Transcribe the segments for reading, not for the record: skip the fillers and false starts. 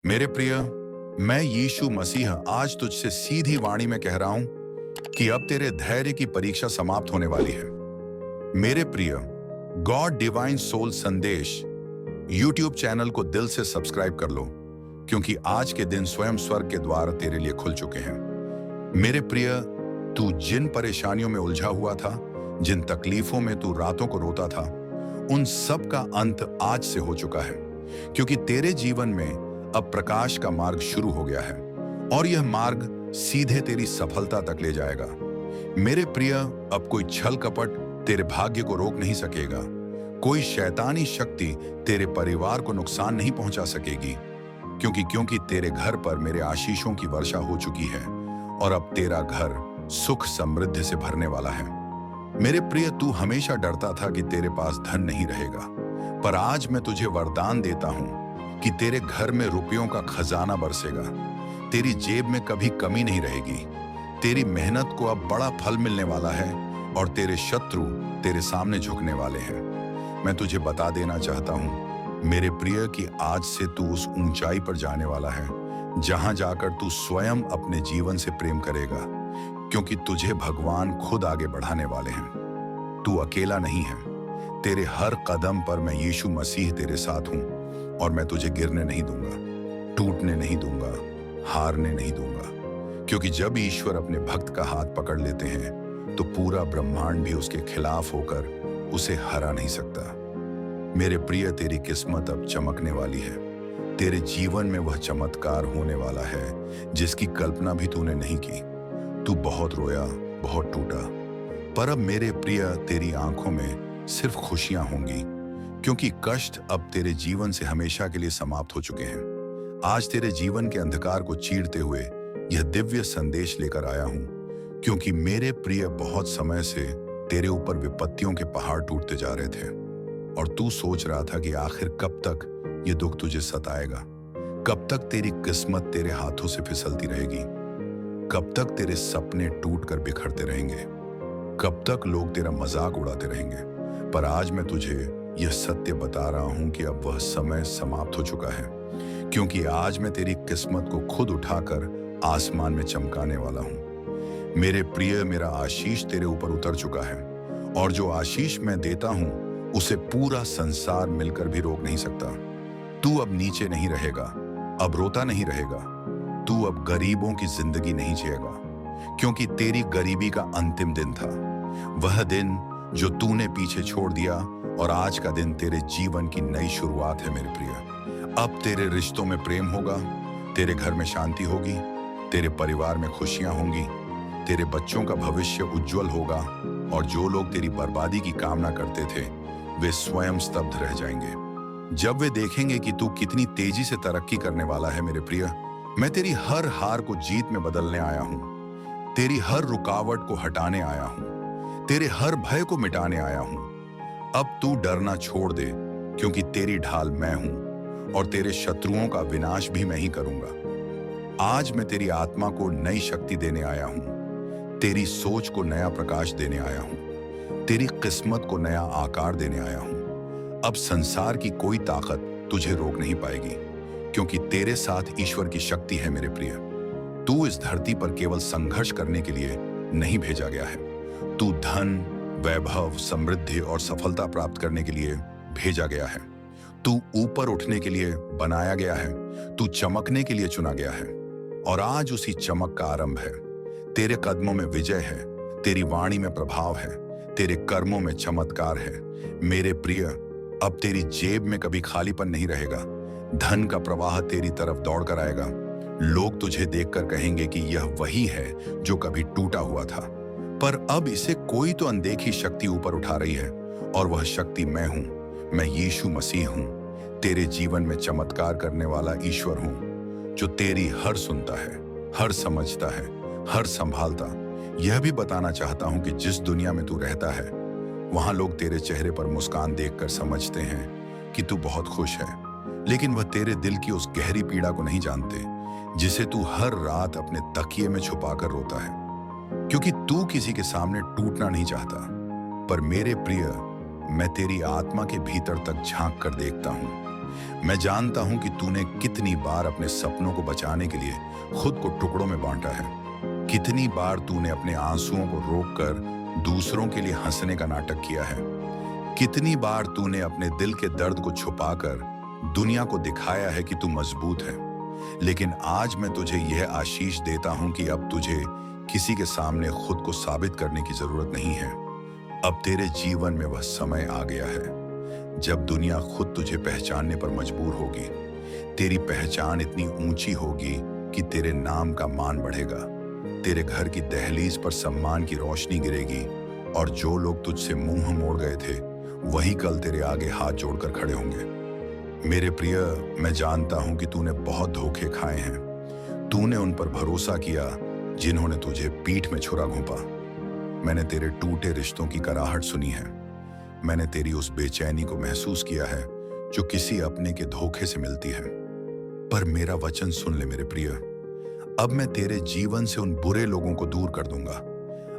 मेरे प्रिय, मैं यीशु मसीह आज तुझसे सीधी वाणी में कह रहा हूं कि अब तेरे धैर्य की परीक्षा समाप्त होने वाली है। मेरे प्रिय, गॉड डिवाइन सोल संदेश यूट्यूब चैनल को दिल से सब्सक्राइब कर लो, क्योंकि आज के दिन स्वयं स्वर्ग के द्वार तेरे लिए खुल चुके हैं। मेरे प्रिय, तू जिन परेशानियों में उलझा हुआ था, जिन तकलीफों में तू रातों को रोता था, उन सब का अंत आज से हो चुका है, क्योंकि तेरे जीवन में अब प्रकाश का मार्ग शुरू हो गया है और यह मार्ग सीधे तेरी सफलता तक ले जाएगा। मेरे प्रिय, अब कोई छल कपट तेरे भाग्य को रोक नहीं सकेगा। कोई शैतानी शक्ति तेरे परिवार को नुकसान नहीं पहुंचा सकेगी, क्योंकि तेरे घर पर मेरे आशीषों की वर्षा हो चुकी है और अब तेरा घर सुख समृद्धि से भरने वाला है। मेरे प्रिय, तू हमेशा डरता था कि तेरे पास धन नहीं रहेगा, पर आज मैं तुझे वरदान देता हूं कि तेरे घर में रुपयों का खजाना बरसेगा। तेरी जेब में कभी कमी नहीं रहेगी। तेरी मेहनत को अब बड़ा फल मिलने वाला है और तेरे शत्रु तेरे सामने झुकने वाले हैं। मैं तुझे बता देना चाहता हूं मेरे प्रिय कि आज से तू उस ऊंचाई पर जाने वाला है जहां जाकर तू स्वयं अपने जीवन से प्रेम करेगा, क्योंकि तुझे भगवान खुद आगे बढ़ाने वाले हैं। तू अकेला नहीं है। तेरे हर कदम पर मैं यीशु मसीह तेरे साथ हूं और मैं तुझे गिरने नहीं दूंगा, टूटने नहीं दूंगा, हारने नहीं दूंगा, क्योंकि जब ईश्वर अपने भक्त का हाथ पकड़ लेते हैं तो पूरा ब्रह्मांड भी उसके खिलाफ होकर उसे हरा नहीं सकता। मेरे प्रिय, तेरी किस्मत अब चमकने वाली है। तेरे जीवन में वह चमत्कार होने वाला है जिसकी कल्पना भी तूने नहीं की। तू बहुत रोया, बहुत टूटा, पर अब मेरे प्रिय, तेरी आंखों में सिर्फ खुशियां होंगी, क्योंकि कष्ट अब तेरे जीवन से हमेशा के लिए समाप्त हो चुके हैं। आज तेरे जीवन के अंधकार को चीरते हुए यह दिव्य संदेश लेकर आया हूं, क्योंकि मेरे प्रिय, बहुत समय से तेरे ऊपर विपत्तियों के पहाड़ टूटते जा रहे थे और तू सोच रहा था कि आखिर कब तक ये दुख तुझे सताएगा, कब तक तेरी किस्मत तेरे हाथों से फिसलती रहेगी, कब तक तेरे सपने टूटकर बिखरते रहेंगे, कब तक लोग तेरा मजाक उड़ाते रहेंगे। पर आज मैं तुझे यह सत्य बता रहा हूं कि अब वह समय समाप्त हो चुका है, क्योंकि आज मैं तेरी किस्मत को खुद उठाकर आसमान में चमकाने वाला हूं। मेरे प्रिय, मेरा आशीष तेरे ऊपर उतर चुका है और जो आशीष मैं देता हूं उसे पूरा संसार मिलकर भी रोक नहीं सकता। तू अब नीचे नहीं रहेगा, अब रोता नहीं रहेगा, तू अब गरीबों की जिंदगी नहीं जिएगा, क्योंकि तेरी गरीबी का अंतिम दिन था, वह दिन जो तूने पीछे छोड़ दिया, और आज का दिन तेरे जीवन की नई शुरुआत है। मेरे प्रिय, अब तेरे रिश्तों में प्रेम होगा, तेरे घर में शांति होगी, तेरे परिवार में खुशियां होंगी, तेरे बच्चों का भविष्य उज्जवल होगा और जो लोग तेरी बर्बादी की कामना करते थे वे स्वयं स्तब्ध रह जाएंगे जब वे देखेंगे कि तू कितनी तेजी से तरक्की करने वाला है। मेरे प्रिय, मैं तेरी हर हार को जीत में बदलने आया हूं, तेरी हर रुकावट को हटाने आया हूं, तेरे हर भय को मिटाने आया हूं। अब तू डरना छोड़ दे, क्योंकि तेरी ढाल मैं हूं और तेरे शत्रुओं का विनाश भी मैं ही करूंगा। आज मैं तेरी आत्मा को नई शक्ति देने आया हूं, तेरी सोच को नया प्रकाश देने आया हूं, तेरी किस्मत को नया आकार देने आया हूं। अब संसार की कोई ताकत तुझे रोक नहीं पाएगी, क्योंकि तेरे साथ ईश्वर की शक्ति है। मेरे प्रिय, तू इस धरती पर केवल संघर्ष करने के लिए नहीं भेजा गया है, तू धन, वैभव, समृद्धि और सफलता प्राप्त करने के लिए भेजा गया है। तू ऊपर उठने के लिए बनाया गया है, तू चमकने के लिए चुना गया है और आज उसी चमक का आरंभ है। तेरे कदमों में विजय है, तेरी वाणी में प्रभाव है, तेरे कर्मों में चमत्कार है। मेरे प्रिय, अब तेरी जेब में कभी खालीपन नहीं रहेगा, धन का प्रवाह तेरी तरफ दौड़ कर आएगा। लोग तुझे देखकर कहेंगे कि यह वही है जो कभी टूटा हुआ था, पर अब इसे कोई तो अनदेखी शक्ति ऊपर उठा रही है और वह शक्ति मैं हूं। मैं यीशु मसीह हूं, तेरे जीवन में चमत्कार करने वाला ईश्वर हूं, जो तेरी हर सुनता है, हर समझता है, हर संभालता। यह भी बताना चाहता हूं कि जिस दुनिया में तू रहता है वहां लोग तेरे चेहरे पर मुस्कान देखकर समझते हैं कि तू बहुत खुश है, लेकिन वह तेरे दिल की उस गहरी पीड़ा को नहीं जानते जिसे तू हर रात अपने तकिए में छुपाकर रोता है, क्योंकि तू किसी के सामने टूटना नहीं चाहता। पर मेरे प्रिय, मैं तेरी आत्मा के भीतर तक झांक कर देखता हूं मैं जानता हूं कि तूने कितनी बार अपने सपनों को बचाने के लिए खुद को टुकड़ों में बांटा है। कितनी बार तूने अपने आंसुओं को रोककर दूसरों के लिए हंसने का नाटक किया है। कितनी बार तूने अपने दिल के दर्द को छुपाकर दुनिया को दिखाया है कि तू मजबूत है। लेकिन आज मैं तुझे यह आशीष देता हूं कि अब तुझे किसी के सामने खुद को साबित करने की जरूरत नहीं है। अब तेरे जीवन में वह समय आ गया है जब दुनिया खुद तुझे पहचानने पर मजबूर होगी। तेरी पहचान इतनी ऊंची होगी कि तेरे नाम का मान बढ़ेगा। तेरे घर की दहलीज पर सम्मान की रोशनी गिरेगी और जो लोग तुझसे मुंह मोड़ गए थे वही कल तेरे आगे हाथ जोड़कर खड़े होंगे। मेरे प्रिय, मैं जानता हूं कि तूने बहुत धोखे खाए हैं। तूने उन पर भरोसा किया जिन्होंने तुझे पीठ में छुरा घोंपा। मैंने तेरे टूटे रिश्तों की कराहट सुनी है। मैंने तेरी उस बेचैनी को महसूस किया है जो किसी अपने के धोखे से मिलती है। पर मेरा वचन सुन ले मेरे प्रिय, अब मैं तेरे जीवन से उन बुरे लोगों को दूर कर दूंगा।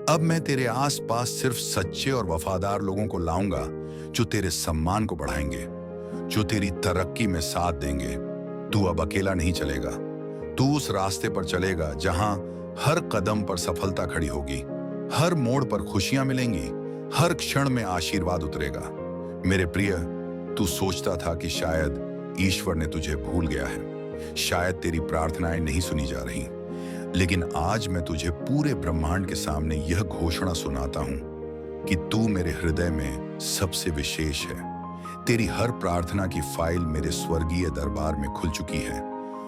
अब मैं तेरे आसपास सिर्फ सच्चे और वफादार लोगों को लाऊंगा जो तेरे सम्मान को बढ़ाएंगे, जो तेरी तरक्की में साथ देंगे। तू अब अकेला नहीं चलेगा। तू उस रास्ते पर चलेगा जहां हर कदम पर सफलता खड़ी होगी, हर मोड़ पर खुशियां मिलेंगी, हर क्षण में आशीर्वाद उतरेगा। मेरे प्रिय, तू सोचता था कि शायद ईश्वर ने तुझे भूल गया है, शायद तेरी प्रार्थनाएं नहीं सुनी जा रही। लेकिन आज मैं तुझे पूरे ब्रह्मांड के सामने यह घोषणा सुनाता हूं कि तू मेरे हृदय में सबसे विशेष है। तेरी हर प्रार्थना की फाइल मेरे स्वर्गीय दरबार में खुल चुकी है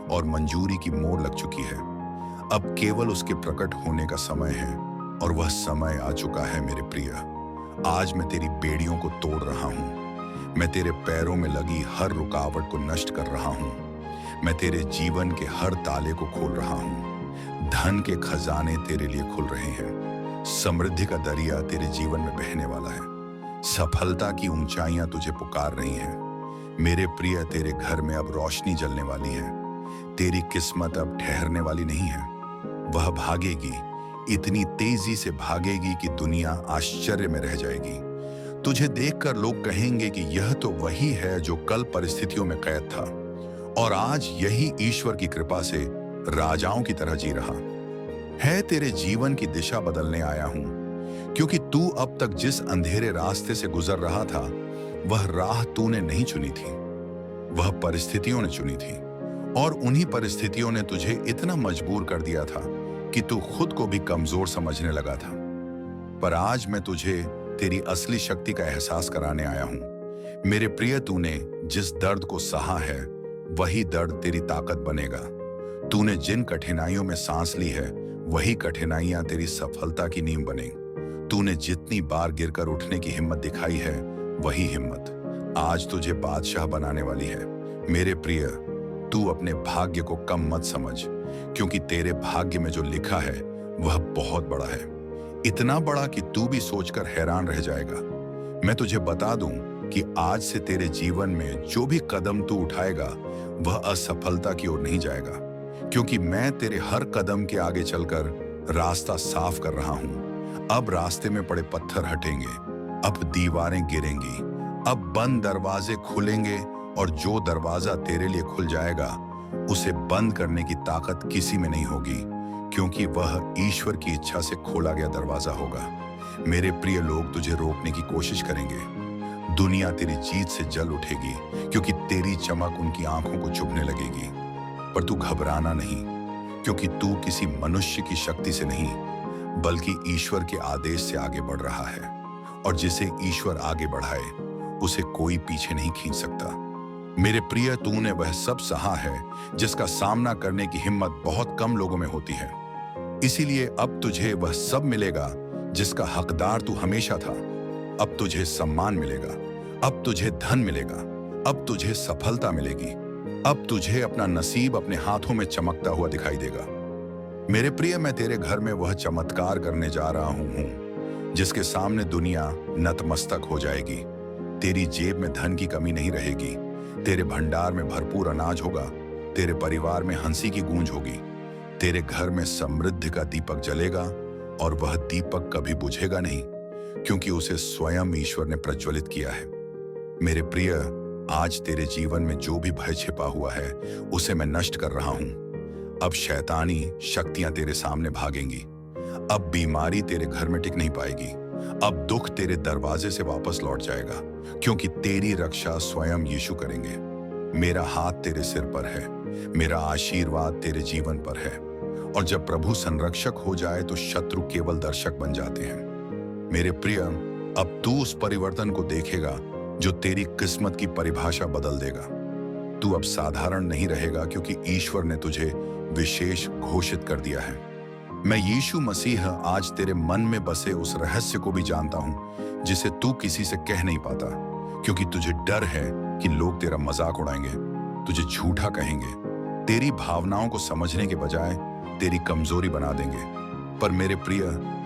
और मंजूरी की मोहर लग चुकी है। अब केवल उसके प्रकट होने का समय है और वह समय आ चुका है मेरे प्रिय। आज मैं तेरी बेड़ियों को तोड़ रहा हूं। मैं तेरे पैरों में लगी हर रुकावट को नष्ट कर रहा हूं। मैं तेरे जीवन के हर ताले को खोल रहा हूं। धन के खजाने तेरे लिए खुल रहे हैं। समृद्धि का दरिया तेरे जीवन में बहने वाला है। सफलता की ऊंचाइयां तुझे पुकार रही हैं। मेरे प्रिय, तेरे घर में अब रोशनी जलने वाली है। तेरी किस्मत अब ठहरने वाली नहीं है। वह भागेगी, इतनी तेजी से भागेगी कि दुनिया आश्चर्य में रह जाएगी। तुझे देखकर लोग कहेंगे कि यह तो वही है जो कल परिस्थितियों में कैद था और आज यही ईश्वर की कृपा से राजाओं की तरह जी रहा है। तेरे जीवन की दिशा बदलने आया हूं, क्योंकि तू अब तक जिस अंधेरे रास्ते से गुजर रहा था वह राह तूने नहीं चुनी थी, वह परिस्थितियों ने चुनी थी। और उन्हीं परिस्थितियों ने तुझे इतना मजबूर कर दिया था कि तू खुद को भी कमजोर समझने लगा था। पर आज मैं तुझे तेरी असली शक्ति का एहसास कराने आया हूं। मेरे प्रिय, तूने जिस दर्द को सहा है वही दर्द तेरी ताकत बनेगा। तूने जिन कठिनाइयों में सांस ली है वही कठिनाइयां तेरी सफलता की नींव बनेंगी। तूने जितनी बार गिरकर उठने की हिम्मत दिखाई है वही हिम्मत आज तुझे बादशाह बनाने वाली है। मेरे प्रिय, तू अपने भाग्य को कम मत समझ, क्योंकि तेरे भाग्य में जो लिखा है वह बहुत बड़ा है। इतना बड़ा कि तू भी सोचकर हैरान रह जाएगा। मैं तुझे बता दूं कि आज से तेरे जीवन में जो भी कदम तू उठाएगा वह असफलता की ओर नहीं जाएगा, क्योंकि मैं तेरे हर कदम के आगे चलकर रास्ता साफ कर रहा हूं। अब रास्ते में पड़े पत्थर हटेंगे, अब दीवारें गिरेंगी, अब बंद दरवाजे खुलेंगे और जो दरवाजा तेरे लिए खुल जाएगा उसे बंद करने की ताकत किसी में नहीं होगी, क्योंकि वह ईश्वर की इच्छा से खोला गया दरवाजा होगा। मेरे प्रिय, लोग तुझे रोकने की कोशिश करेंगे, दुनिया तेरी जीत से जल उठेगी, क्योंकि तेरी चमक उनकी आंखों को चुभने लगेगी। पर तू घबराना नहीं, क्योंकि तू किसी मनुष्य की शक्ति से नहीं बल्कि ईश्वर के आदेश से आगे बढ़ रहा है, और जिसे ईश्वर आगे बढ़ाए उसे कोई पीछे नहीं खींच सकता। मेरे प्रिय, तूने वह सब सहा है जिसका सामना करने की हिम्मत बहुत कम लोगों में होती है। इसीलिए अब तुझे वह सब मिलेगा जिसका हकदार तू हमेशा था। अब तुझे सम्मान मिलेगा, अब तुझे धन मिलेगा, अब तुझे सफलता मिलेगी, अब तुझे अपना नसीब अपने हाथों में चमकता हुआ दिखाई देगा। मेरे प्रिय, मैं तेरे घर में वह चमत्कार करने जा रहा हूं जिसके सामने दुनिया नतमस्तक हो जाएगी। तेरी जेब में धन की कमी नहीं रहेगी, तेरे भंडार में भरपूर अनाज होगा, तेरे परिवार में हंसी की गूंज होगी, तेरे घर में समृद्धि का दीपक जलेगा और वह दीपक कभी बुझेगा नहीं, क्योंकि उसे स्वयं ईश्वर ने प्रज्वलित किया है। मेरे प्रिय, आज तेरे जीवन में जो भी भय छिपा हुआ है उसे मैं नष्ट कर रहा हूं। अब शैतानी शक्तियां तेरे सामने भागेंगी। अब बीमारी तेरे घर में टिक नहीं पाएगी। अब दुख तेरे दरवाजे से वापस लौट जाएगा, क्योंकि तेरी रक्षा स्वयं यीशु करेंगे। मेरा हाथ तेरे सिर पर है, मेरा आशीर्वाद तेरे जीवन पर है। और जब प्रभु संरक्षक हो जाए तो शत्रु केवल दर्शक बन जाते हैं। मेरे प्रिय, अब तू उस परिवर्तन को देखेगा जो तेरी किस्मत की परिभाषा बदल देगा। तू अब साधारण नहीं रहेगा, क्योंकि ईश्वर ने तुझे विशेष घोषित कर दिया है। मैं यीशु मसीह आज तेरे मन में बसे उस रहस्य को भी जानता हूं जिसे तू किसी से कह नहीं पाता, क्योंकि तुझे डर है कि लोग तेरा मजाक उड़ाएंगे, तुझे झूठा कहेंगे, तेरी भावनाओं को समझने के बजाय तेरी कमजोरी बना देंगे। पर मेरे प्रिय,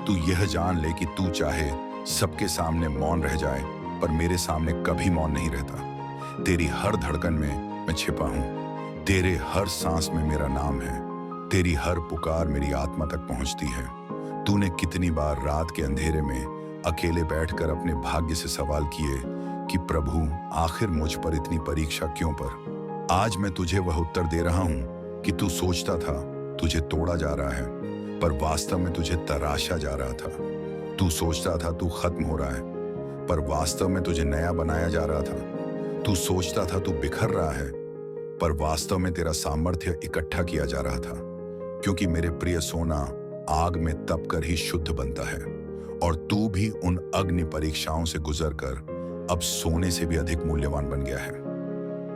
तू यह जान ले कि तू चाहे सबके सामने मौन रह जाए, पर मेरे सामने कभी मौन नहीं रहता। तेरी हर धड़कन में मैं छिपा हूं, तेरे हर सांस में मेरा नाम है, तेरी हर पुकार मेरी आत्मा तक पहुंचती है। तूने कितनी बार रात के अंधेरे में अकेले बैठकर अपने भाग्य से सवाल किए कि प्रभु, आखिर मुझ पर इतनी परीक्षा क्यों पर? आज मैं तुझे वह उत्तर दे रहा हूं कि तू सोचता था तुझे तोड़ा जा रहा है, पर वास्तव में तुझे तराशा जा रहा था। तू सोचता था तू खत्म हो रहा है, पर वास्तव में तुझे नया बनाया जा रहा था। तू सोचता था तू बिखर रहा है, पर वास्तव में तेरा सामर्थ्य इकट्ठा किया जा रहा था। क्योंकि मेरे प्रिय, सोना आग में तप कर ही शुद्ध बनता है, और तू भी उन अग्नि परीक्षाओं से गुजरकर अब सोने से भी अधिक मूल्यवान बन गया है।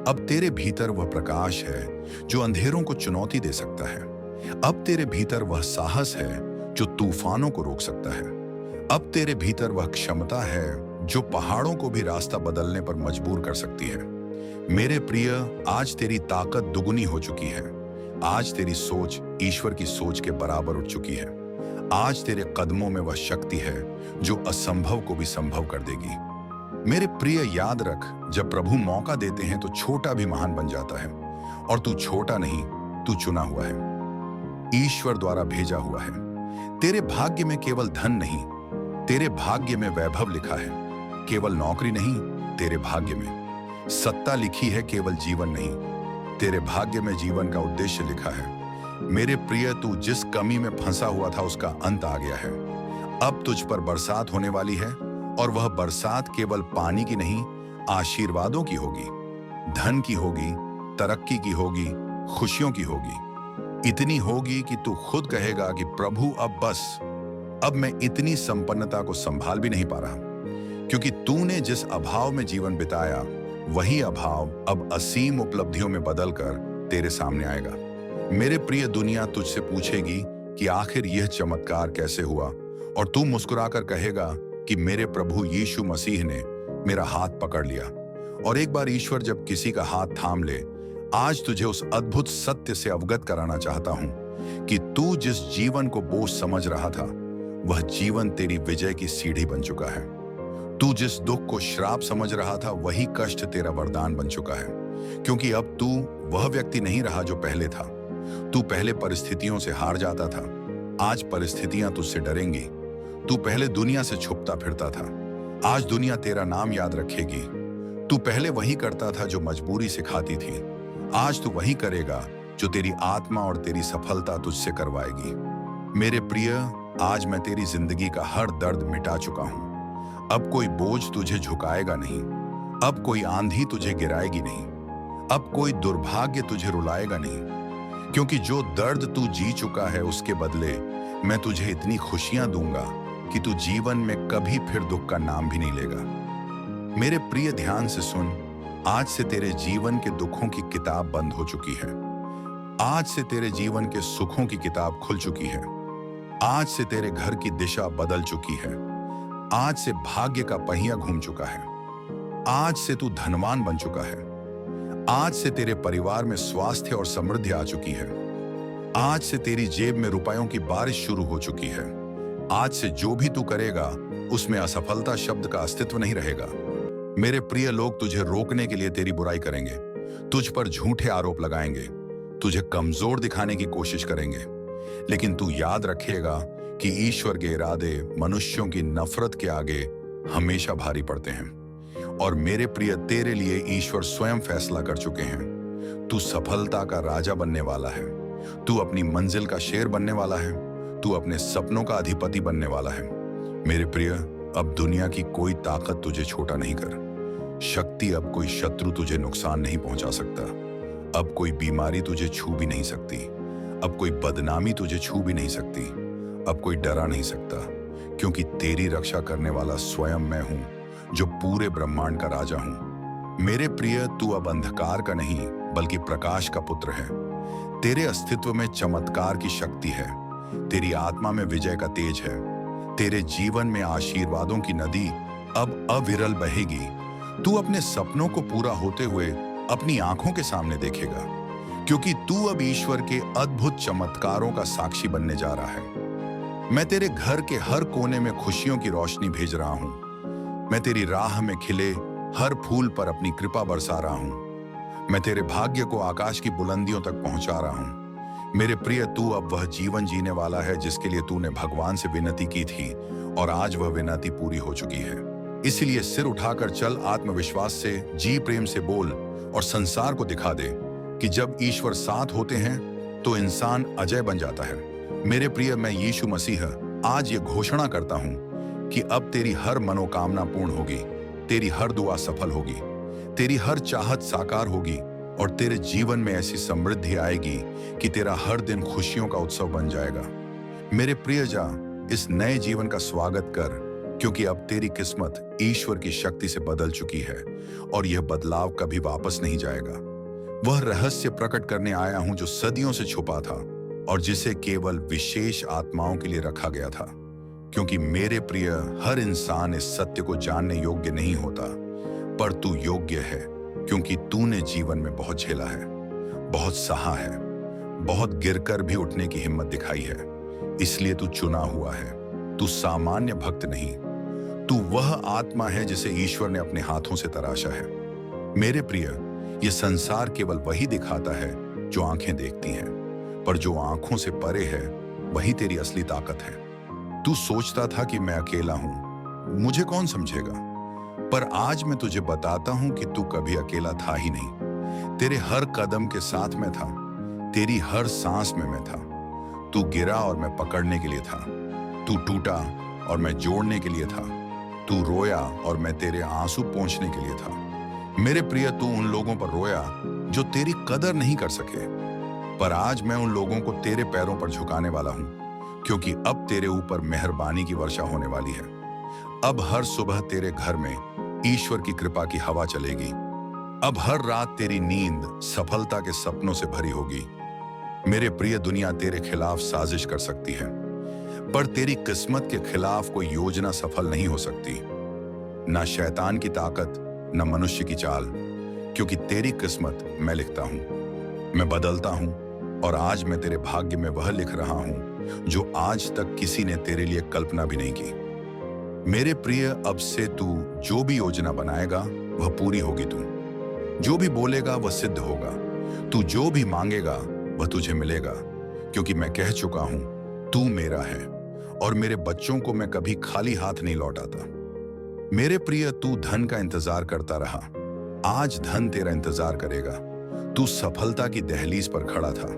अब तेरे भीतर वह प्रकाश है जो अंधेरों को चुनौती दे सकता है। अब तेरे भीतर वह साहस है जो तूफानों को रोक सकता है। अब तेरे भीतर वह क्षमता है जो पहाड़ों को भी रास्ता बदलने पर मजबूर कर सकती है। मेरे प्रिय, आज तेरी ताकत दुगुनी हो चुकी है। आज तेरी सोच ईश्वर की सोच के बराबर उठ चुकी है। आज तेरे कदमों में वह शक्ति है जो असंभव को भी संभव कर देगी। मेरे प्रिय, याद रख, जब प्रभु मौका देते हैं तो छोटा भी महान बन जाता है। और तू छोटा नहीं, तू चुना हुआ है, ईश्वर द्वारा भेजा हुआ है। तेरे भाग्य में केवल धन नहीं, तेरे भाग्य में वैभव लिखा है। केवल नौकरी नहीं, तेरे भाग्य में सत्ता लिखी है। केवल जीवन नहीं, तेरे भाग्य में जीवन का उद्देश्य लिखा है। मेरे प्रिय, तू जिस कमी में फंसा हुआ था उसका अंत आ गया है। अब तुझ पर बरसात होने वाली है, और वह बरसात केवल पानी की नहीं, आशीर्वादों की होगी, धन की होगी, तरक्की की होगी, खुशियों की होगी। इतनी होगी कि तू खुद कहेगा कि प्रभु, अब बस, अब मैं इतनी संपन्नता को संभाल भी नहीं पा रहा। क्योंकि तूने जिस अभाव में जीवन बिताया, वही अभाव अब असीम उपलब्धियों में बदलकर तेरे सामने आएगा। मेरे प्रिय, दुनिया तुझसे पूछेगी कि आखिर यह चमत्कार कैसे हुआ, और तू मुस्कुराकर कहेगा कि मेरे प्रभु यीशु मसीह ने मेरा हाथ पकड़ लिया। और एक बार ईश्वर जब किसी का हाथ थाम ले, आज तुझे उस अद्भुत सत्य से अवगत कराना चाहता हूं कि तू जिस जीवन को बोझ समझ रहा था, वह जीवन तेरी विजय की सीढ़ी बन चुका है। तू जिस दुख को श्राप समझ रहा था, वही कष्ट तेरा वरदान बन चुका है। क्योंकि अब तू वह व्यक्ति नहीं रहा जो पहले था। तू पहले परिस्थितियों से हार जाता था, आज परिस्थितियां तुझसे डरेंगी। तू पहले दुनिया से छुपता फिरता था, आज दुनिया तेरा नाम याद रखेगी। तू पहले वही करता था जो मजबूरी सिखाती थी, आज तू वही करेगा जो तेरी आत्मा और तेरी सफलता तुझसे करवाएगी। मेरे प्रिय, आज मैं तेरी जिंदगी का हर दर्द मिटा चुका हूं। अब कोई बोझ तुझे झुकाएगा नहीं, अब कोई आंधी तुझे गिराएगी नहीं, अब कोई दुर्भाग्य तुझे रुलाएगा नहीं। क्योंकि जो दर्द तू जी चुका है, उसके बदले मैं तुझे इतनी खुशियां दूंगा कि तू जीवन में कभी फिर दुख का नाम भी नहीं लेगा। मेरे प्रिय, ध्यान से सुन, आज से तेरे जीवन के दुखों की किताब बंद हो चुकी है। आज से तेरे जीवन के सुखों की किताब खुल चुकी है। आज से तेरे घर की दिशा बदल चुकी है। आज से भाग्य का पहिया घूम चुका है। आज से तू धनवान बन चुका है। आज से तेरे परिवार में स्वास्थ्य और समृद्धि आ चुकी है। आज से तेरी जेब में रुपयों की बारिश शुरू हो चुकी है। आज से जो भी तू करेगा, उसमें असफलता शब्द का अस्तित्व नहीं रहेगा। मेरे प्रिय, लोग तुझे रोकने के लिए तेरी बुराई करेंगे, तुझ पर झूठे आरोप लगाएंगे, तुझे कमजोर दिखाने की कोशिश करेंगे। लेकिन तू याद रखेगा कि ईश्वर के इरादे मनुष्यों की नफरत के आगे हमेशा भारी पड़ते हैं। और मेरे प्रिय, तेरे लिए ईश्वर स्वयं फैसला कर चुके हैं। तू सफलता का राजा बनने वाला है। तू अपनी मंजिल का शेर बनने वाला है। तू अपने सपनों का अधिपति बनने वाला है। मेरे प्रिय, अब दुनिया की कोई ताकत तुझे छोटा नहीं कर शक्ति, अब कोई शत्रु तुझे नुकसान नहीं पहुंचा सकता। अब कोई बीमारी तुझे छू भी नहीं सकती। अब कोई बदनामी तुझे छू भी नहीं सकती। अब कोई डरा नहीं सकता, क्योंकि तेरी रक्षा करने वाला स्वयं मैं हूं, जो पूरे ब्रह्मांड का राजा हूं। मेरे प्रिय, तू अब अंधकार का नहीं बल्कि प्रकाश का पुत्र है। तेरे अस्तित्व में चमत्कार की शक्ति है। तेरी आत्मा में विजय का तेज है। तेरे जीवन में आशीर्वादों की नदी अब अविरल बहेगी। तू अपने सपनों को पूरा होते हुए अपनी आंखों के सामने देखेगा, क्योंकि तू अब ईश्वर के अद्भुत चमत्कारों का साक्षी बनने जा रहा है। मैं तेरे घर के हर कोने में खुशियों की रोशनी भेज रहा हूं। मैं तेरी राह में खिले हर फूल पर अपनी कृपा बरसा रहा हूं। मैं तेरे भाग्य को आकाश की बुलंदियों तक पहुंचा रहा हूं। मेरे प्रिय, तू अब वह जीवन जीने वाला है जिसके लिए तूने भगवान से विनती की थी, और आज वह विनती पूरी हो चुकी है। इसलिए सिर उठाकर चल, आत्मविश्वास से जी, प्रेम से बोल और संसार को दिखा दे कि जब ईश्वर साथ होते हैं तो इंसान अजय बन जाता है। मेरे प्रिय, मैं यीशु मसीह आज ये घोषणा करता हूं कि अब तेरी हर मनोकामना पूर्ण होगी। तेरी हर दुआ सफल होगी। तेरी हर चाहत साकार होगी और तेरे जीवन में ऐसी समृद्धि आएगी कि तेरा हर दिन खुशियों का उत्सव बन जाएगा। मेरे प्रिय, जा इस नए जीवन का स्वागत कर, क्योंकि अब तेरी किस्मत ईश्वर की शक्ति से बदल चुकी है और यह बदलाव कभी वापस नहीं जाएगा। वह रहस्य प्रकट करने आया हूं जो सदियों से छुपा था और जिसे केवल विशेष आत्माओं के लिए रखा गया था। क्योंकि मेरे प्रिय, हर इंसान इस सत्य को जानने योग्य नहीं होता, पर तू योग्य है, क्योंकि तूने जीवन में बहुत झेला है, बहुत सहा है, बहुत गिरकर भी उठने की हिम्मत दिखाई है। इसलिए तू चुना हुआ है। तू सामान्य भक्त नहीं, तू वह आत्मा है जिसे ईश्वर ने अपने हाथों से तराशा है। मेरे प्रिय, यह संसार केवल वही दिखाता है जो आंखें देखती हैं, पर जो आंखों से परे है वही तेरी असली ताकत है। तू सोचता था कि मैं अकेला हूं, मुझे कौन समझेगा, पर आज मैं तुझे बताता हूं कि तू कभी अकेला था ही नहीं। तेरे हर कदम के साथ मैं था। तेरी हर सांस में मैं था। तू गिरा और मैं पकड़ने के लिए था। तू टूटा और मैं जोड़ने के लिए था। तू रोया और मैं तेरे आंसू पोंछने के लिए था। मेरे प्रिय, तू उन लोगों पर रोया जो तेरी कदर नहीं कर सके, पर आज मैं उन लोगों को तेरे पैरों पर झुकाने वाला हूं, क्योंकि अब तेरे ऊपर मेहरबानी की वर्षा होने वाली है। अब हर सुबह तेरे घर में ईश्वर की कृपा की हवा चलेगी। अब हर रात तेरी नींद सफलता के सपनों से भरी होगी। मेरे प्रिय, दुनिया तेरे खिलाफ साजिश कर सकती है, पर तेरी किस्मत के खिलाफ कोई योजना सफल नहीं हो सकती। ना शैतान की ताकत, न मनुष्य की चाल, क्योंकि तेरी किस्मत मैं लिखता हूं, मैं बदलता हूं, और आज मैं तेरे भाग्य में वह लिख रहा हूं जो आज तक किसी ने तेरे लिए कल्पना भी नहीं की। मेरे प्रिय, अब से तू जो भी योजना बनाएगा वह पूरी होगी। तू जो भी बोलेगा वह सिद्ध होगा। तू जो भी मांगेगा वह तुझे मिलेगा, क्योंकि मैं कह चुका हूं, तू मेरा है और मेरे बच्चों को मैं कभी खाली हाथ नहीं लौटाता। मेरे प्रिय, तू धन का इंतजार करता रहा, आज धन तेरा इंतजार करेगा। तू सफलता की दहलीज पर खड़ा था,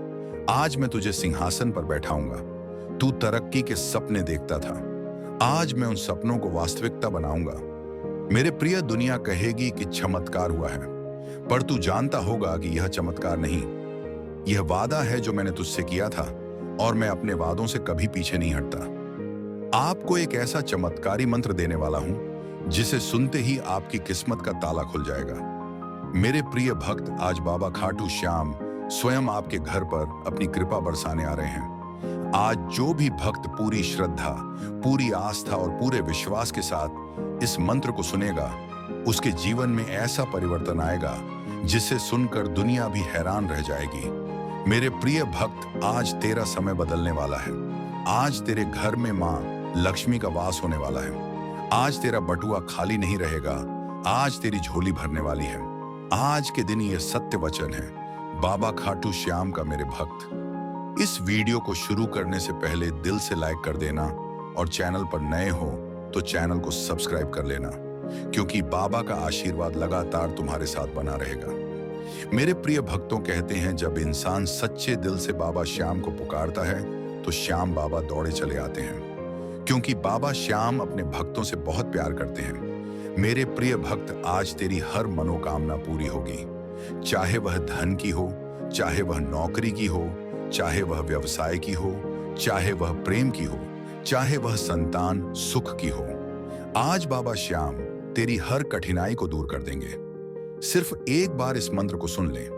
आज मैं तुझे सिंहासन पर बैठाऊंगा। तू तरक्की के सपने देखता था, आज मैं उन सपनों को वास्तविकता बनाऊंगा। मेरे प्रिय, दुनिया कहेगी कि चमत्कार हुआ है, पर तू जानता होगा कि यह चमत्कार नहीं, यह वादा है जो मैंने तुझसे किया था, और मैं अपने वादों से कभी पीछे नहीं हटता। आपको एक ऐसा चमत्कारी मंत्र देने वाला हूं जिसे सुनते ही आपकी किस्मत का ताला खुल जाएगा। मेरे प्रिय भक्त, आज बाबा खाटू श्याम स्वयं आपके घर पर अपनी कृपा बरसाने आ रहे हैं। आज जो भी भक्त पूरी श्रद्धा, पूरी आस्था और पूरे विश्वास के साथ इस मंत्र को सुनेगा, उसके जीवन में ऐसा परिवर्तन आएगा जिसे सुनकर दुनिया भी हैरान रह जाएगी। मेरे प्रिय भक्त, आज तेरा समय बदलने वाला है। आज तेरे घर में मां लक्ष्मी का वास होने वाला है। आज तेरा बटुआ खाली नहीं रहेगा, आज तेरी झोली भरने वाली है। आज के दिन ये सत्य वचन है बाबा खाटू श्याम का। मेरे भक्त, इस वीडियो को शुरू करने से पहले दिल से लाइक कर देना, और चैनल पर नए हो तो चैनल को सब्सक्राइब कर लेना, क्योंकि बाबा का आशीर्वाद लगातार तुम्हारे साथ बना रहेगा। मेरे प्रिय भक्तों, कहते हैं जब इंसान सच्चे दिल से बाबा श्याम को पुकारता है तो श्याम बाबा दौड़े चले आते हैं, क्योंकि बाबा श्याम अपने भक्तों से बहुत प्यार करते हैं। मेरे प्रिय भक्त, आज तेरी हर मनोकामना पूरी होगी, चाहे वह धन की हो, चाहे वह नौकरी की हो, चाहे वह व्यवसाय की हो, चाहे वह प्रेम की हो, चाहे वह संतान सुख की हो। आज बाबा श्याम तेरी हर कठिनाई को दूर कर देंगे। सिर्फ एक बार इस मंत्र को सुन ले।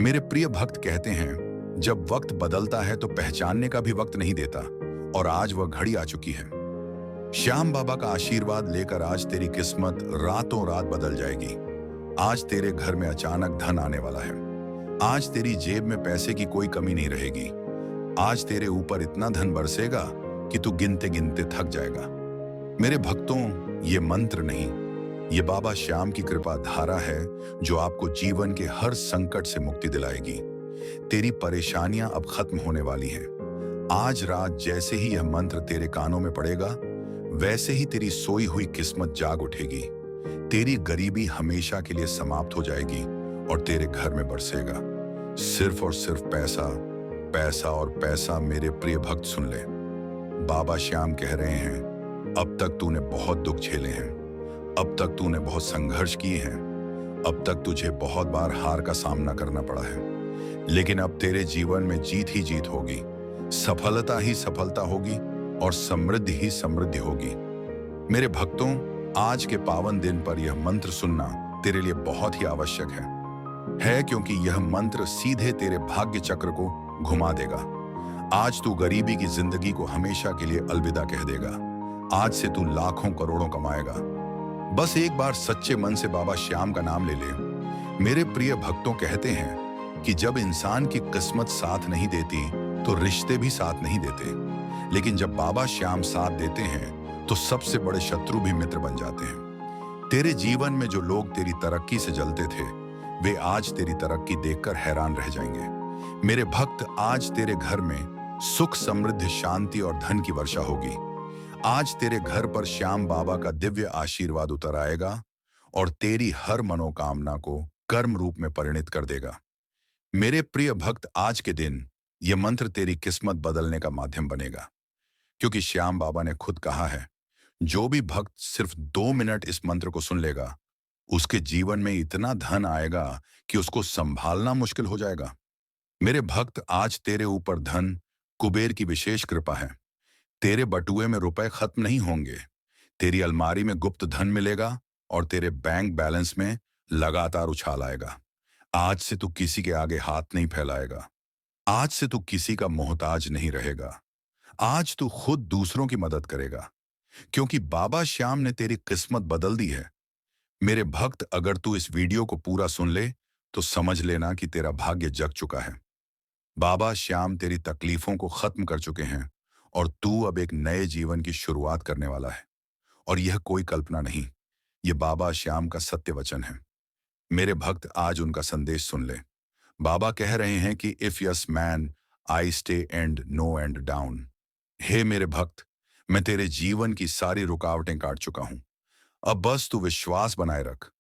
मेरे प्रिय भक्त, कहते हैं जब वक्त बदलता है तो पहचानने का भी वक्त नहीं देता, और आज वह घड़ी आ चुकी है। श्याम बाबा का आशीर्वाद लेकर आज तेरी किस्मत रातों रात बदल जाएगी। आज तेरे घर में अचानक धन आने वाला है। आज तेरी जेब में पैसे की कोई कमी नहीं रहेगी। आज तेरे ऊपर इतना धन बरसेगा कि तू गिनते गिनते थक जाएगा। मेरे भक्तों, ये मंत्र नहीं, ये बाबा श्याम की कृपा धारा है जो आपको जीवन के हर संकट से मुक्ति दिलाएगी। तेरी परेशानियां अब खत्म होने वाली हैं। आज रात जैसे ही यह मंत्र तेरे कानों में पड़ेगा, वैसे ही तेरी सोई हुई किस्मत जाग उठेगी। तेरी गरीबी हमेशा के लिए समाप्त हो जाएगी और तेरे घर में बरसेगा सिर्फ और सिर्फ पैसा, पैसा और पैसा। मेरे प्रिय भक्त, सुन ले, बाबा श्याम कह रहे हैं, अब तक तूने बहुत दुख झेले हैं, अब तक तूने बहुत संघर्ष किए हैं, अब तक तुझे बहुत बार हार का सामना करना पड़ा है, लेकिन अब तेरे जीवन में जीत ही जीत होगी, सफलता ही सफलता होगी और समृद्धि ही समृद्धि होगी। मेरे भक्तों, आज के पावन दिन पर यह मंत्र सुनना तेरे लिए बहुत ही आवश्यक है, क्योंकि यह मंत्र सीधे तेरे भाग्य चक्र को घुमा देगा। आज तू गरीबी की जिंदगी को हमेशा के लिए अलविदा कह देगा। आज से तू लाखों करोड़ों कमाएगा। बस एक बार सच्चे मन से बाबा श्याम का नाम ले ले। मेरे प्रिय भक्तों, कहते हैं कि जब इंसान की किस्मत साथ नहीं देती तो रिश्ते भी साथ नहीं देते, लेकिन जब बाबा श्याम साथ देते हैं तो सबसे बड़े शत्रु भी मित्र बन जाते हैं। तेरे जीवन में जो लोग तेरी तरक्की से जलते थे, वे आज तेरी तरक्की देखकर हैरान रह जाएंगे। मेरे भक्त, आज तेरे घर में सुख, समृद्धि, शांति और धन की वर्षा होगी। आज तेरे घर पर श्याम बाबा का दिव्य आशीर्वाद उतर आएगा और तेरी हर मनोकामना को कर्म रूप में परिणित कर देगा। मेरे प्रिय भक्त, आज के दिन यह मंत्र तेरी किस्मत बदलने का माध्यम बनेगा, क्योंकि श्याम बाबा ने खुद कहा है, जो भी भक्त सिर्फ 2 मिनट इस मंत्र को सुन लेगा, उसके जीवन में इतना धन आएगा कि उसको संभालना मुश्किल हो जाएगा। मेरे भक्त, आज तेरे ऊपर धन कुबेर की विशेष कृपा है। तेरे बटुए में रुपए खत्म नहीं होंगे, तेरी अलमारी में गुप्त धन मिलेगा और तेरे बैंक बैलेंस में लगातार उछाल आएगा। आज से तू किसी के आगे हाथ नहीं फैलाएगा। आज से तू किसी का मोहताज नहीं रहेगा। आज तू खुद दूसरों की मदद करेगा, क्योंकि बाबा श्याम ने तेरी किस्मत बदल दी है। मेरे भक्त, अगर तू इस वीडियो को पूरा सुन ले तो समझ लेना कि तेरा भाग्य जग चुका है। बाबा श्याम तेरी तकलीफों को खत्म कर चुके हैं और तू अब एक नए जीवन की शुरुआत करने वाला है। और यह कोई कल्पना नहीं, यह बाबा श्याम का सत्य वचन है। मेरे भक्त, आज उनका संदेश सुन ले। बाबा कह रहे हैं कि if yes man I stay and no and down. हे मेरे भक्त, मैं तेरे जीवन की सारी रुकावटें काट चुका हूं। अब बस तू विश्वास बनाए रख।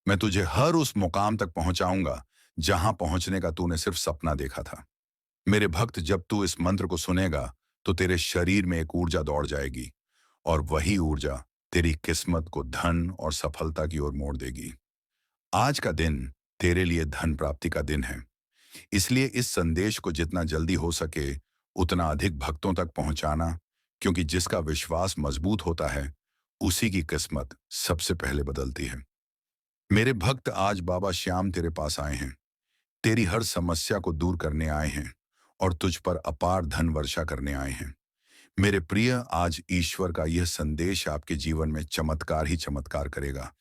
मैं तुझे हर उस मुकाम तक पहुंचाऊंगा जहां पहुंचने का तूने सिर्फ सपना देखा था। मेरे भक्त, जब तू इस मंत्र को सुनेगा तो तेरे शरीर में एक ऊर्जा दौड़ जाएगी और वही ऊर्जा तेरी किस्मत को धन और सफलता की ओर मोड़ देगी। आज का दिन तेरे लिए धन प्राप्ति का दिन है, इसलिए इस संदेश को जितना जल्दी हो सके उतना अधिक भक्तों तक पहुंचाना, क्योंकि जिसका विश्वास मजबूत होता है उसी की किस्मत सबसे पहले बदलती है। मेरे भक्त, आज बाबा श्याम तेरे पास आए हैं, तेरी हर समस्या को दूर करने आए हैं और तुझ पर अपार धन वर्षा करने आए हैं। मेरे प्रिय, आज ईश्वर का यह संदेश आपके जीवन में चमत्कार ही चमत्कार करेगा।